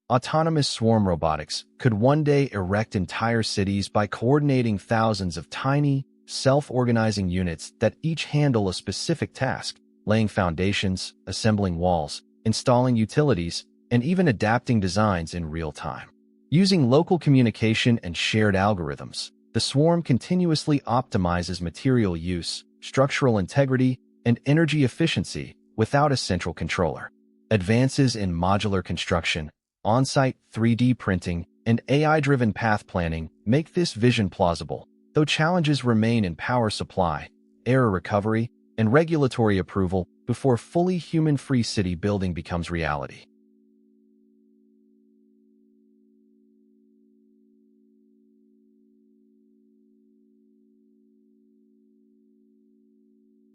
Autonomous swarm robotics could one day erect entire cities by coordinating thousands of tiny, self-organizing units that each handle a specific task, laying foundations, assembling walls, installing utilities, and even adapting designs in real time. Using local communication and shared algorithms, the swarm continuously optimizes material use, structural integrity, and energy efficiency without a central controller. Advances in modular construction, on-site 3D printing, and AI-driven path planning make this vision plausible, though challenges remain in power supply, error recovery, and regulatory approval before fully human-free city building becomes reality.